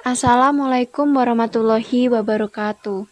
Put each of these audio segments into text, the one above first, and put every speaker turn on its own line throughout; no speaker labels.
Assalamualaikum warahmatullahi wabarakatuh.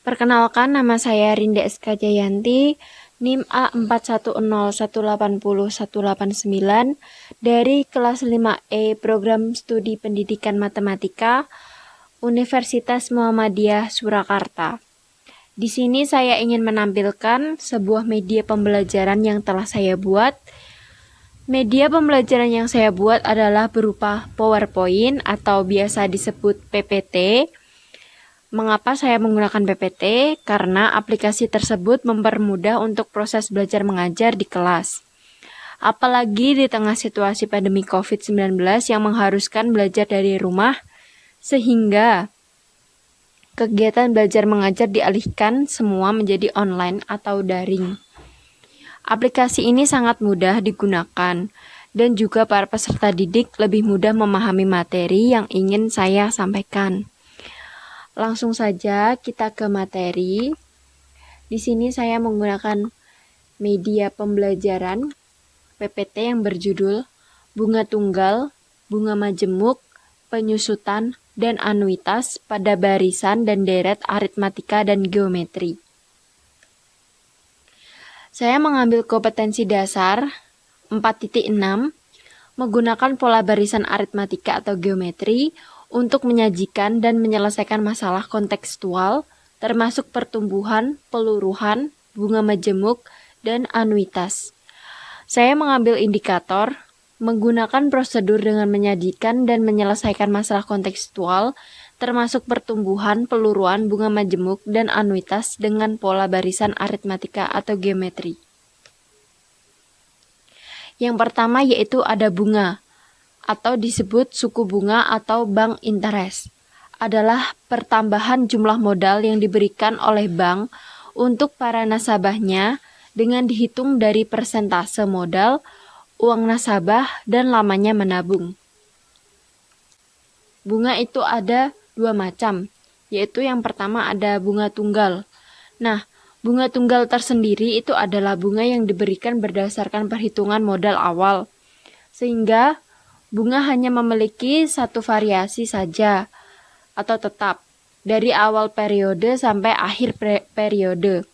Perkenalkan, nama saya Rinda SK Jayanti, NIM A410180189189 dari kelas 5E Program Studi Pendidikan Matematika Universitas Muhammadiyah Surakarta. Di sini saya ingin menampilkan sebuah media pembelajaran yang telah saya buat. Media pembelajaran yang saya buat adalah berupa PowerPoint atau biasa disebut PPT. Mengapa saya menggunakan PPT? Karena aplikasi tersebut mempermudah untuk proses belajar mengajar di kelas. Apalagi di tengah situasi pandemi COVID-19 yang mengharuskan belajar dari rumah, sehingga kegiatan belajar mengajar dialihkan semua menjadi online atau daring. Aplikasi ini sangat mudah digunakan dan juga para peserta didik lebih mudah memahami materi yang ingin saya sampaikan. Langsung saja kita ke materi. Di sini saya menggunakan media pembelajaran PPT yang berjudul Bunga Tunggal, Bunga Majemuk, Penyusutan, dan Anuitas pada Barisan dan Deret Aritmatika dan Geometri. Saya mengambil kompetensi dasar 4.6 menggunakan pola barisan aritmatika atau geometri untuk menyajikan dan menyelesaikan masalah kontekstual termasuk pertumbuhan, peluruhan, bunga majemuk, dan anuitas. Saya mengambil indikator menggunakan prosedur dengan menyajikan dan menyelesaikan masalah kontekstual termasuk pertumbuhan, peluruan, bunga majemuk, dan anuitas dengan pola barisan aritmatika atau geometri. Yang pertama yaitu ada bunga, atau disebut suku bunga atau bank interest, adalah pertambahan jumlah modal yang diberikan oleh bank untuk para nasabahnya dengan dihitung dari persentase modal, uang nasabah, dan lamanya menabung. Bunga itu ada dua macam, yaitu yang pertama ada bunga tunggal. Nah, bunga tunggal tersendiri itu adalah bunga yang diberikan berdasarkan perhitungan modal awal, sehingga bunga hanya memiliki satu variasi saja atau tetap dari awal periode sampai akhir periode.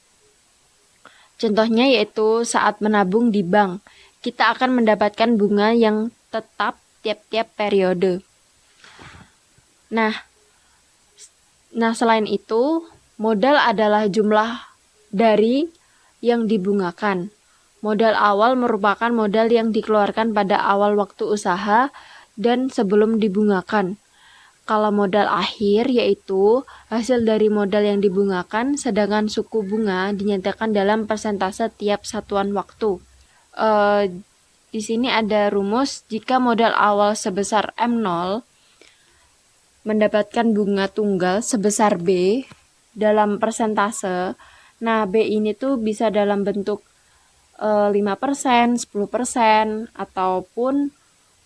Contohnya yaitu saat menabung di bank, kita akan mendapatkan bunga yang tetap tiap-tiap periode. Nah, selain itu, modal adalah jumlah dari yang dibungakan. Modal awal merupakan modal yang dikeluarkan pada awal waktu usaha dan sebelum dibungakan. Kalau modal akhir yaitu hasil dari modal yang dibungakan, sedangkan suku bunga dinyatakan dalam persentase tiap satuan waktu. Di sini ada rumus jika modal awal sebesar M0 mendapatkan bunga tunggal sebesar B dalam persentase. Nah, B ini tuh bisa dalam bentuk 5%, 10%, ataupun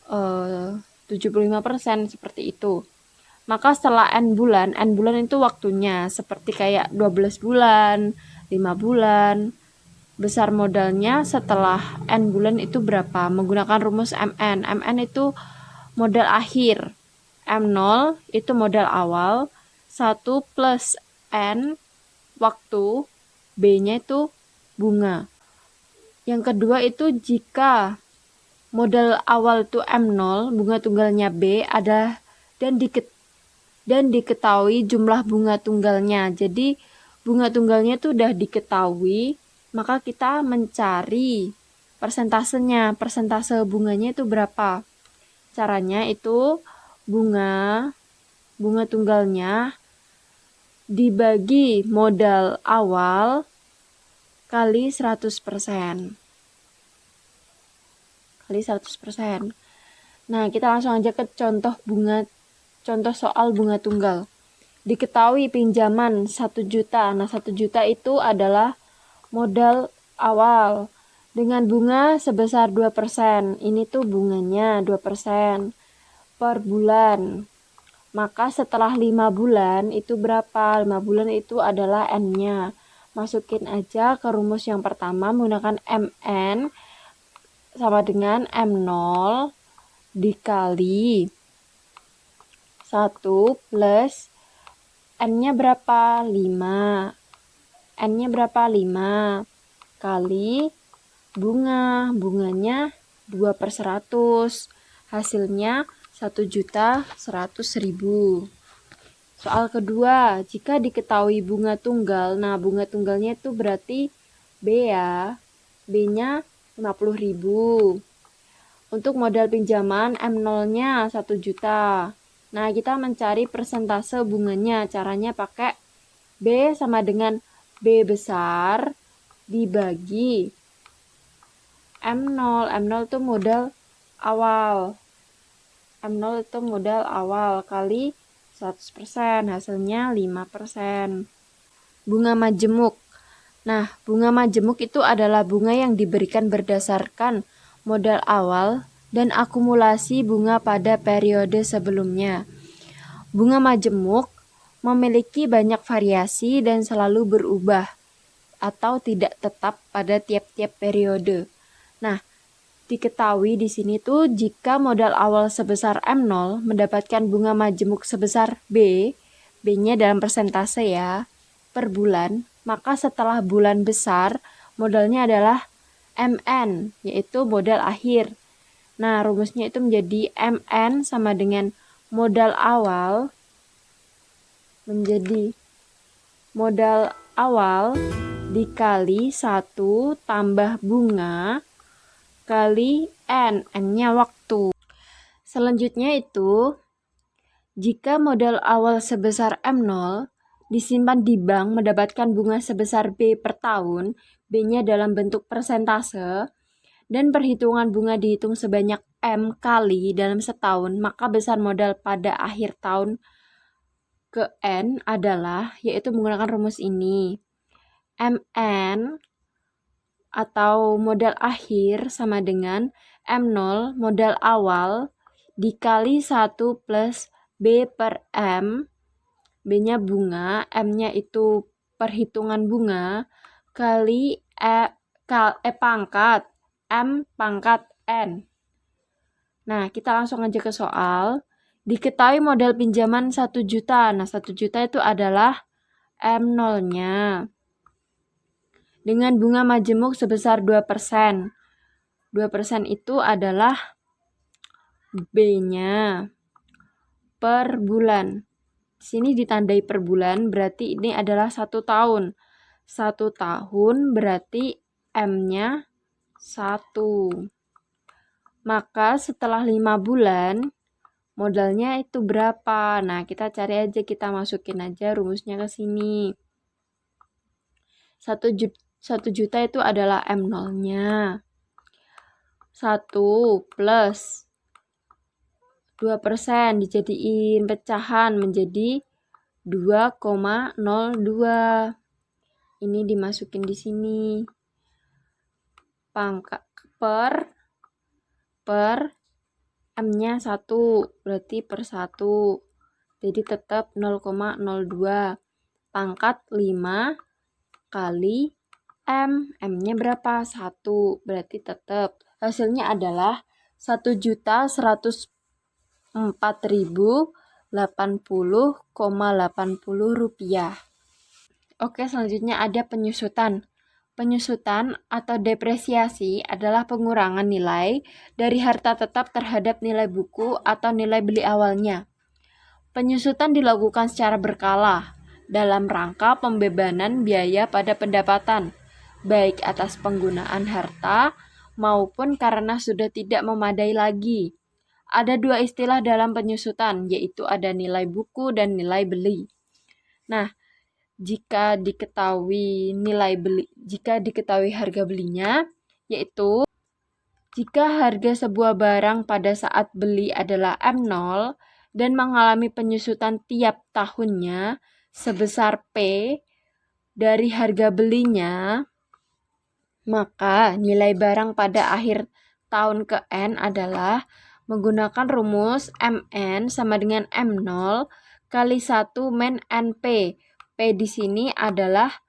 75% seperti itu. Maka setelah N bulan itu waktunya seperti kayak 12 bulan, 5 bulan. Besar modalnya setelah N bulan itu berapa? Menggunakan rumus MN. MN itu modal akhir. M0 itu modal awal, 1 plus N waktu, B-nya itu bunga. Yang kedua itu jika modal awal itu M0, bunga tunggalnya B ada dan diketahui jumlah bunga tunggalnya. Jadi bunga tunggalnya itu udah diketahui, maka kita mencari persentasenya, persentase bunganya itu berapa. Caranya itu bunga tunggalnya dibagi modal awal kali 100%. Nah, kita langsung aja ke contoh soal bunga tunggal. Diketahui pinjaman 1 juta. Nah, 1 juta itu adalah modal awal dengan bunga sebesar 2%. Ini tuh bunganya 2% per bulan. Maka setelah 5 bulan itu berapa? 5 bulan itu adalah N-nya. Masukin aja ke rumus yang pertama menggunakan MN sama dengan M0 dikali 1 plus N-nya berapa? 5. N-nya berapa? 5. Kali bunganya 2/100. Hasilnya 1.100.000. Soal kedua, jika diketahui bunga tunggal, nah bunga tunggalnya itu berarti B ya. B-nya 50.000. Untuk modal pinjaman M0-nya 1 juta. Nah, kita mencari persentase bunganya. Caranya pakai B sama dengan B besar dibagi M0. M0 itu modal awal. M0 itu modal awal kali 100%, hasilnya 5%. Bunga majemuk. Nah, bunga majemuk itu adalah bunga yang diberikan berdasarkan modal awal dan akumulasi bunga pada periode sebelumnya. Bunga majemuk memiliki banyak variasi dan selalu berubah atau tidak tetap pada tiap-tiap periode. Nah, diketahui di sini tuh jika modal awal sebesar M0 mendapatkan bunga majemuk sebesar B, B-nya dalam persentase ya, per bulan, maka setelah bulan besar modalnya adalah MN, yaitu modal akhir. Nah, rumusnya itu menjadi MN sama dengan modal awal menjadi modal awal dikali 1 tambah bunga kali N. N-nya waktu. Selanjutnya itu, jika modal awal sebesar M0 disimpan di bank mendapatkan bunga sebesar B per tahun, B-nya dalam bentuk persentase, dan perhitungan bunga dihitung sebanyak M kali dalam setahun, maka besar modal pada akhir tahun ke N adalah, yaitu menggunakan rumus ini. MN atau modal akhir sama dengan M0 modal awal dikali 1 plus B per M. B-nya bunga, M-nya itu perhitungan bunga, kali pangkat M pangkat N. Nah, kita langsung aja ke soal. Diketahui modal pinjaman 1 juta. Nah, 1 juta itu adalah M0-nya. Dengan bunga majemuk sebesar 2%. 2% itu adalah B-nya per bulan. Di sini ditandai per bulan, berarti ini adalah 1 tahun. 1 tahun berarti M-nya 1. Maka setelah 5 bulan, modalnya itu berapa? Nah, kita cari aja, kita masukin aja rumusnya ke sini. 1 juta itu adalah M0-nya. 1 plus 2% dijadiin pecahan menjadi 2,02. Ini dimasukin di sini. Pangkat per M-nya 1, berarti per 1. Jadi tetap 0,02. Pangkat 5 kali M. M-nya berapa? 1. Berarti tetap. Hasilnya adalah 1.104.080,80 rupiah. Oke, selanjutnya ada penyusutan. Penyusutan atau depresiasi adalah pengurangan nilai dari harta tetap terhadap nilai buku atau nilai beli awalnya. Penyusutan dilakukan secara berkala dalam rangka pembebanan biaya pada pendapatan, baik atas penggunaan harta maupun karena sudah tidak memadai lagi. Ada 2 istilah dalam penyusutan, yaitu ada nilai buku dan nilai beli. Nah, jika diketahui harga belinya, yaitu jika harga sebuah barang pada saat beli adalah M0 dan mengalami penyusutan tiap tahunnya sebesar P dari harga belinya, maka nilai barang pada akhir tahun ke N adalah menggunakan rumus MN sama dengan M0 kali 1 min NP. P di sini adalah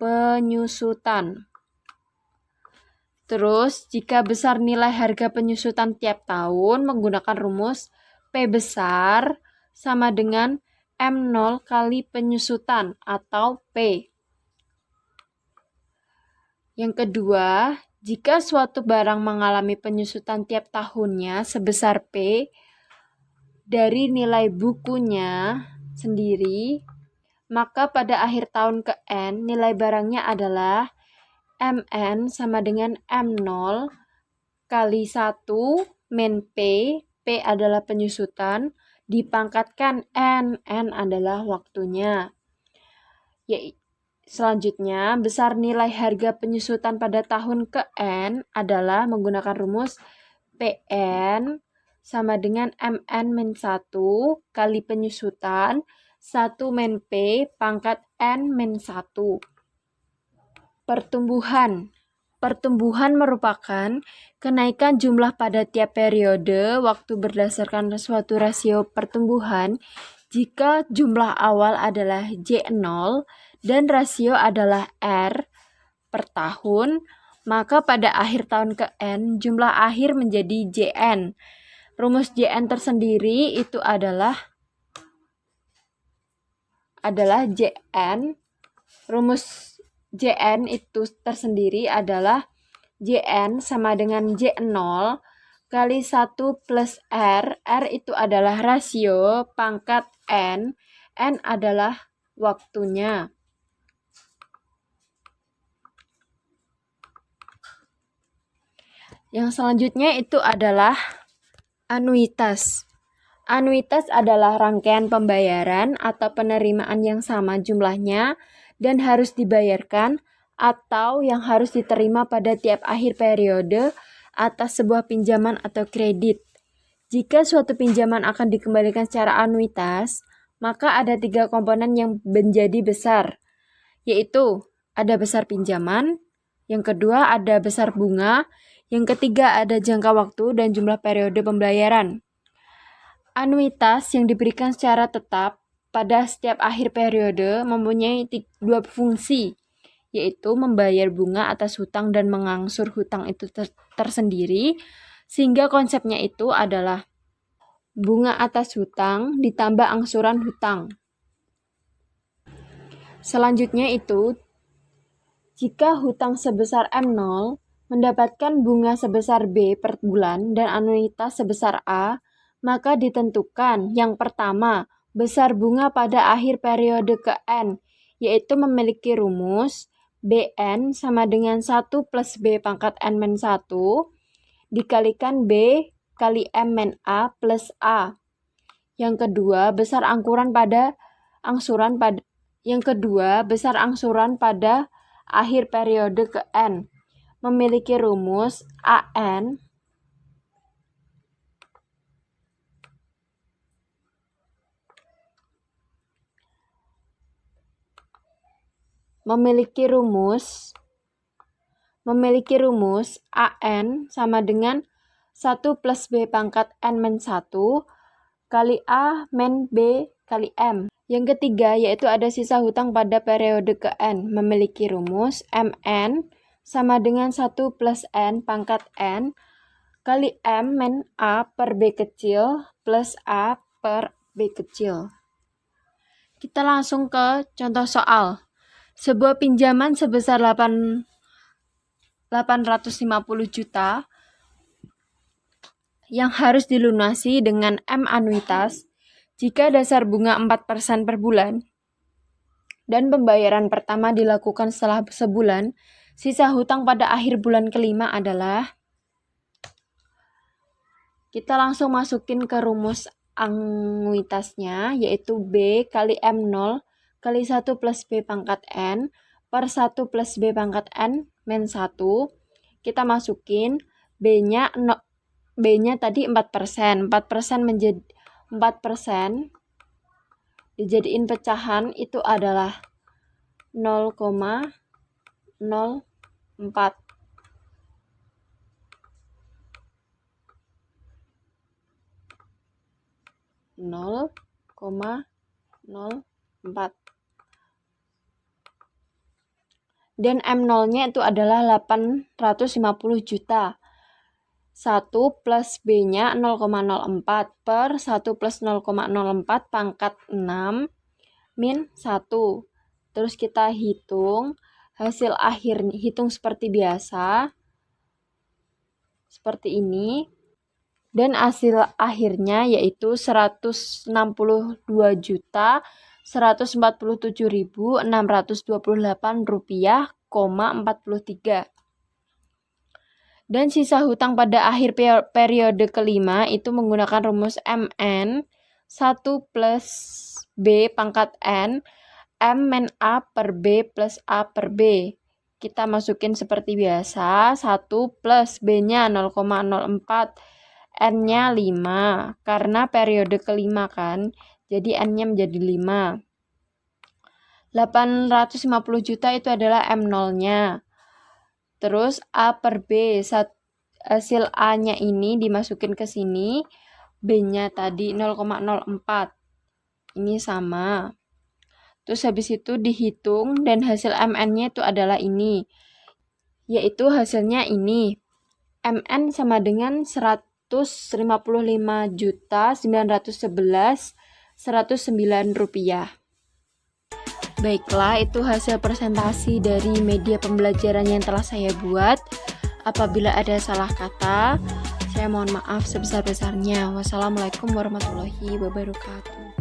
penyusutan. Terus, jika besar nilai harga penyusutan tiap tahun menggunakan rumus P besar sama dengan M0 kali penyusutan atau P. Yang kedua, jika suatu barang mengalami penyusutan tiap tahunnya sebesar P dari nilai bukunya sendiri, maka pada akhir tahun ke N, nilai barangnya adalah MN sama dengan M0 kali 1 min P, P adalah penyusutan, dipangkatkan N, N adalah waktunya. Selanjutnya, besar nilai harga penyusutan pada tahun ke N adalah menggunakan rumus PN sama dengan MN-1 kali penyusutan 1 min P pangkat N-1. Pertumbuhan. Pertumbuhan merupakan kenaikan jumlah pada tiap periode waktu berdasarkan suatu rasio pertumbuhan jika jumlah awal adalah J0 dan rasio adalah R per tahun, maka pada akhir tahun ke N, jumlah akhir menjadi JN. Rumus JN tersendiri itu adalah JN. Rumus JN itu tersendiri adalah JN sama dengan J0 kali 1 plus R. R itu adalah rasio pangkat N. N adalah waktunya. Yang selanjutnya itu adalah anuitas. Anuitas adalah rangkaian pembayaran atau penerimaan yang sama jumlahnya dan harus dibayarkan atau yang harus diterima pada tiap akhir periode atas sebuah pinjaman atau kredit. Jika suatu pinjaman akan dikembalikan secara anuitas, maka ada 3 komponen yang menjadi besar, yaitu ada besar pinjaman, yang kedua ada besar bunga, yang ketiga ada jangka waktu dan jumlah periode pembayaran. Anuitas yang diberikan secara tetap pada setiap akhir periode mempunyai 2 fungsi, yaitu membayar bunga atas hutang dan mengangsur hutang itu tersendiri, sehingga konsepnya itu adalah bunga atas hutang ditambah angsuran hutang. Selanjutnya itu, jika hutang sebesar M0 mendapatkan bunga sebesar B per bulan dan anuitas sebesar A, maka ditentukan yang pertama, besar bunga pada akhir periode ke N, yaitu memiliki rumus BN sama dengan 1 plus B pangkat N-1 dikalikan B kali M-A plus A. Yang kedua, besar angsuran pada akhir periode ke N memiliki rumus AN AN sama dengan 1 plus B pangkat N-1 kali A min B kali M. Yang ketiga, yaitu ada sisa hutang pada periode ke N memiliki rumus MN sama dengan 1 plus N pangkat N kali M min A per B kecil plus A per B kecil. Kita langsung ke contoh soal. Sebuah pinjaman sebesar 850 juta yang harus dilunasi dengan M anuitas jika dasar bunga 4% per bulan dan pembayaran pertama dilakukan setelah sebulan, sisa hutang pada akhir bulan kelima adalah, kita langsung masukin ke rumus anuitasnya, yaitu B kali M0 kali 1 plus B pangkat N per 1 plus B pangkat N min 1. Kita masukin B-nya tadi 4%. 4% menjadi 4% dijadiin pecahan itu adalah 0,04. 0,04. Dan M0-nya itu adalah 850 juta. 1 plus B-nya 0,04 per 1 plus 0,04 pangkat 6 min 1. Terus kita hitung hasil akhir, hitung seperti biasa. Seperti ini. Dan hasil akhirnya yaitu 162.147.628 rupiah,43. Dan sisa hutang pada akhir periode kelima itu menggunakan rumus MN 1 plus B pangkat N M min A per B plus A per B. Kita masukin seperti biasa, 1 plus B-nya 0,04, N-nya 5, karena periode kelima kan, jadi N-nya menjadi 5. 850 juta itu adalah M0-nya. Terus A per B, hasil A-nya ini dimasukin ke sini, B-nya tadi 0,04. Ini sama. Terus habis itu dihitung dan hasil MN-nya itu adalah ini. Yaitu hasilnya ini. MN sama dengan 155.911.109 rupiah. Baiklah, itu hasil presentasi dari media pembelajaran yang telah saya buat. Apabila ada salah kata, saya mohon maaf sebesar-besarnya. Wassalamualaikum warahmatullahi wabarakatuh.